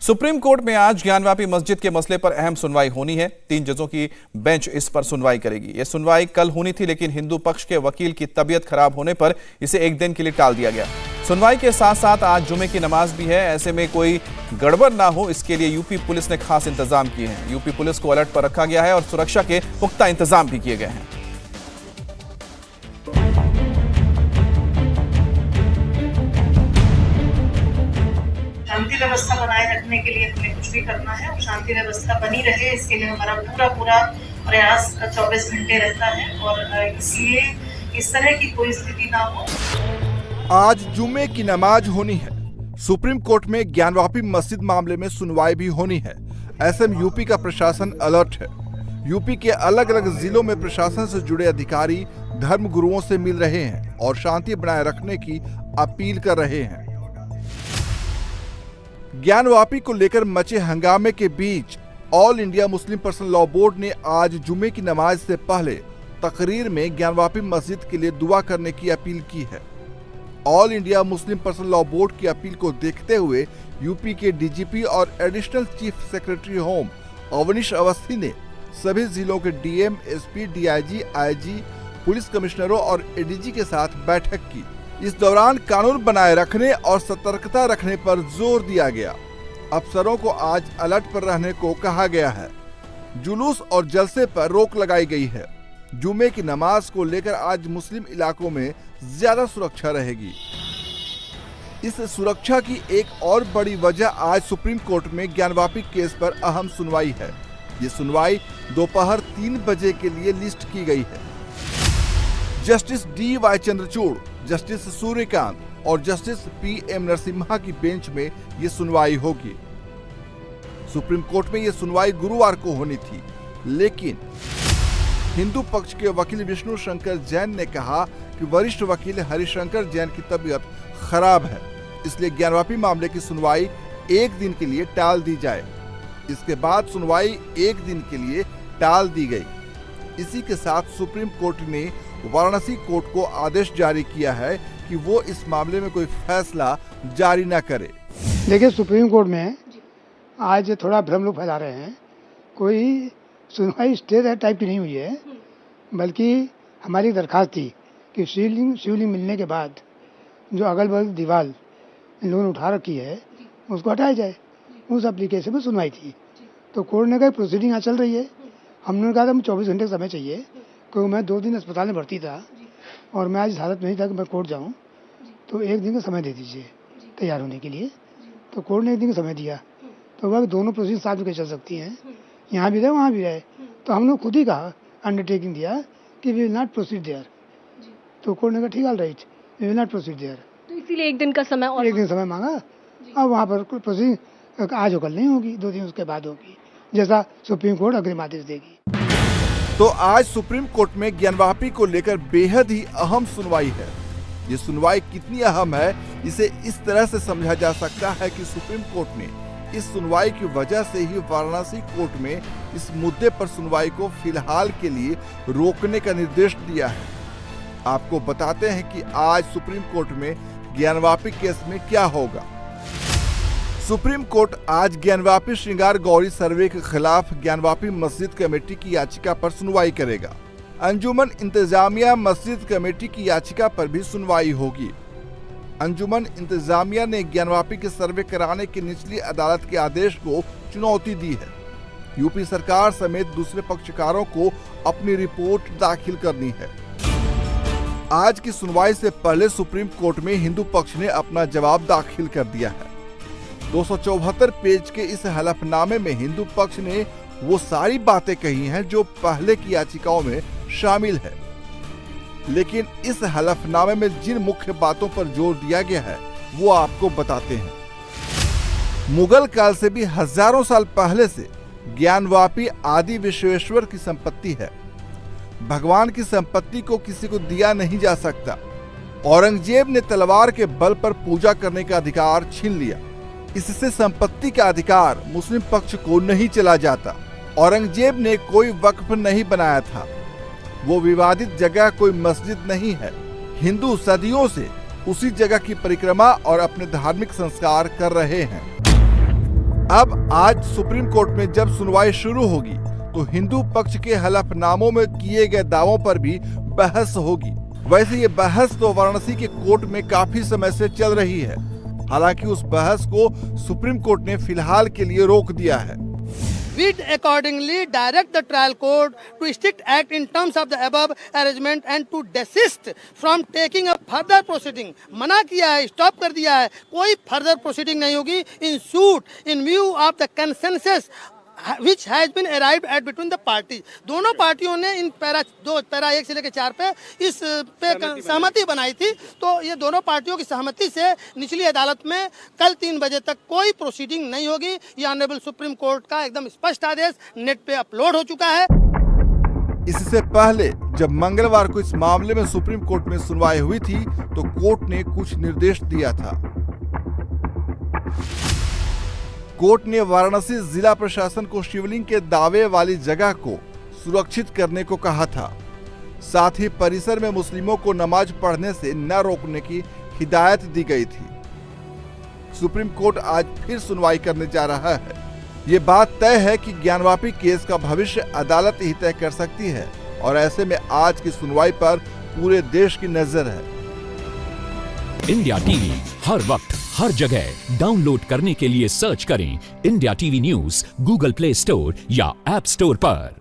Supreme court में आज ज्ञानवापी मस्जिद के मसले पर अहम सुनवाई होनी है। 3 जजों की बेंच इस पर सुनवाई करेगी। यह सुनवाई कल होनी थी, लेकिन हिंदू पक्ष के वकील की तबीयत खराब होने पर इसे एक दिन के लिए टाल दिया गया। सुनवाई के साथ साथ आज जुमे की नमाज भी है। ऐसे में कोई गड़बड़ ना हो, इसके लिए यूपी पुलिस ने खास इंतजाम किए हैं। यूपी पुलिस को अलर्ट पर रखा गया है और सुरक्षा के पुख्ता इंतजाम भी किए गए हैं। शांति व्यवस्था बनाए रखने के लिए हमें कुछ भी करना है और शांति व्यवस्था बनी रहे, इसके लिए हमारा पूरा प्रयास 24 घंटे रहता है और इसलिए इस तरह की कोई स्थिति ना हो। आज जुमे की नमाज होनी है। सुप्रीम कोर्ट में ज्ञानवापी मस्जिद मामले में सुनवाई भी होनी है। ऐसे में यूपी का प्रशासन अलर्ट है। यूपी के अलग अलग जिलों में प्रशासन से जुड़े अधिकारी धर्म गुरुओं से मिल रहे हैं और शांति बनाए रखने की अपील कर रहे हैं। ज्ञानवापी को लेकर मचे हंगामे के बीच all India Muslim personal law board ने आज जुमे की नमाज से पहले तकरीर में ज्ञानवापी मस्जिद के लिए दुआ करने की अपील की है। All India Muslim personal law board की अपील को देखते हुए यूपी के डीजीपी और additional chief secretary home Awanish Awasthi ने सभी जिलों के DM, SP, DIG, IG, police कमिश्नरों और एडीजी के साथ बैठक की। इस दौरान कानून बनाए रखने और सतर्कता रखने पर जोर दिया गया। अफसरों को आज अलर्ट पर रहने को कहा गया है। जुलूस और जलसे पर रोक लगाई गई है। जुमे की नमाज को लेकर आज मुस्लिम इलाकों में ज्यादा सुरक्षा रहेगी। इस सुरक्षा की एक और बड़ी वजह आज सुप्रीम कोर्ट में ज्ञानवापी केस पर अहम सुनवाई है। ये सुनवाई दोपहर 3 बजे के लिए लिस्ट की गई है। Justice D.Y.. Chandrachud, justice Suryakant और जस्टिस पी.एम. नरसिम्हा की बेंच में ये सुनवाई होगी। सुप्रीम कोर्ट में ये सुनवाई गुरुवार को होनी थी, लेकिन हिंदू पक्ष के वकील विष्णु शंकर जैन ने कहा कि वरिष्ठ वकील हरिशंकर जैन की तबीयत खराब है, इसलिए ज्ञानवापी मामले की सुनवाई एक दिन के लिए टाल दी जाए। इसके बाद सुनवाई एक दिन के लिए टाल दी गई। इसी के साथ सुप्रीम कोर्ट ने वाराणसी कोर्ट को आदेश जारी किया है कि वो इस मामले में कोई फैसला जारी न करे। देखिए, सुप्रीम कोर्ट में आज थोड़ा भ्रम लोग फैला रहे हैं। कोई सुनवाई स्टे टाइप की नहीं हुई है, बल्कि हमारी दरखास्त थी कि शिवलिंग मिलने के बाद जो अगल बगल दीवार इन लोगों ने उठा रखी है उसको हटाया जाए। उस एप्लीकेशन में सुनवाई थी, तो कोर्ट ने कहा प्रोसीडिंग यहाँ चल रही है। हमने कहा था हमें 24 घंटे का समय चाहिए, क्योंकि मैं 2 दिन अस्पताल में भर्ती था और मैं आज इस हालत में नहीं था कि मैं कोर्ट जाऊँ, तो 1 दिन का समय दे दीजिए तैयार होने के लिए। तो कोर्ट ने 1 दिन का समय दिया, तो वह दोनों प्रोसीडिंग साथ में चल सकती हैं, यहाँ भी रहे वहाँ भी रहे। तो हम लोग खुद ही कहा, अंडरटेकिंग दिया कि we will not proceed there. तो कोर्ट ने कहा ठीक, all right, we will not proceed there. तो इसीलिए 1 दिन का समय और 1 दिन समय मांगा। अब वहाँ पर प्रोसीडिंग आज कल नहीं होगी, 2 दिन उसके बाद होगी, जैसा सुप्रीम कोर्ट अग्रिम आदेश देगी। तो आज सुप्रीम कोर्ट में ज्ञानवापी को लेकर बेहद ही अहम सुनवाई है। ये सुनवाई कितनी अहम है, इसे इस तरह से समझा जा सकता है कि सुप्रीम कोर्ट ने इस सुनवाई की वजह से ही वाराणसी कोर्ट में इस मुद्दे पर सुनवाई को फिलहाल के लिए रोकने का निर्देश दिया है। आपको बताते हैं कि आज सुप्रीम कोर्ट में ज्ञानवापी केस में क्या होगा। सुप्रीम कोर्ट आज ज्ञानवापी श्रृंगार गौरी सर्वे के खिलाफ ज्ञानवापी मस्जिद कमेटी की याचिका पर सुनवाई करेगा। अंजुमन इंतजामिया मस्जिद कमेटी की याचिका पर भी सुनवाई होगी। अंजुमन इंतजामिया ने ज्ञानवापी के सर्वे कराने की निचली अदालत के आदेश को चुनौती दी है। यूपी सरकार समेत दूसरे पक्षकारों को अपनी रिपोर्ट दाखिल करनी है। आज की सुनवाई से पहले सुप्रीम कोर्ट में हिंदू पक्ष ने अपना जवाब दाखिल कर दिया है। 274 पेज के इस हलफनामे में हिंदू पक्ष ने वो सारी बातें कही हैं जो पहले की याचिकाओं में शामिल है, लेकिन इस हलफनामे में जिन मुख्य बातों पर जोर दिया गया है वो आपको बताते हैं। मुगल काल से भी हजारों साल पहले से ज्ञानवापी आदि विश्वेश्वर की संपत्ति है। भगवान की संपत्ति को किसी को दिया नहीं जा सकता। औरंगजेब ने तलवार के बल पर पूजा करने का अधिकार छीन लिया। इससे संपत्ति का अधिकार मुस्लिम पक्ष को नहीं चला जाता। औरंगजेब ने कोई वक्फ नहीं बनाया था। वो विवादित जगह कोई मस्जिद नहीं है। हिंदू सदियों से उसी जगह की परिक्रमा और अपने धार्मिक संस्कार कर रहे हैं। अब आज सुप्रीम कोर्ट में जब सुनवाई शुरू होगी तो हिंदू पक्ष के हलफनामों में किए गए दावों पर भी बहस होगी। वैसे ये बहस तो वाराणसी के कोर्ट में काफी समय से चल रही है। हालांकि उस बहस को सुप्रीम कोर्ट ने फिलहाल के लिए रोक दिया है। We accordingly direct the trial court to strict act in terms of the above arrangement and to desist from taking a further proceeding. मना किया है, स्टॉप कर दिया है, कोई फर्दर प्रोसीडिंग नहीं होगी in suit in view of the consensus which has been arrived at between the parties. दोनों पार्टियों ने इन पैरा 1 से लेकर 4 पे इस पे सहमति बनाई थी। तो ये दोनों पार्टियों की सहमति से निचली अदालत में कल 3 बजे तक कोई प्रोसीडिंग नहीं होगी। ये ऑनरेबल सुप्रीम कोर्ट का एकदम स्पष्ट आदेश नेट पे अपलोड हो चुका है। इससे पहले जब मंगलवार को इस मामले में सुप्रीम कोर्ट में सुनवाई हुई थी तो कोर्ट ने कुछ निर्देश दिया था। कोर्ट ने वाराणसी जिला प्रशासन को शिवलिंग के दावे वाली जगह को सुरक्षित करने को कहा था। साथ ही परिसर में मुस्लिमों को नमाज पढ़ने से न रोकने की हिदायत दी गई थी। सुप्रीम कोर्ट आज फिर सुनवाई करने जा रहा है। ये बात तय है कि ज्ञानवापी केस का भविष्य अदालत ही तय कर सकती है और ऐसे में आज की सुनवाई पर पूरे देश की नजर है। इंडिया टीवी हर वक्त हर जगह डाउनलोड करने के लिए सर्च करें India TV news Google play store या ऐप स्टोर पर।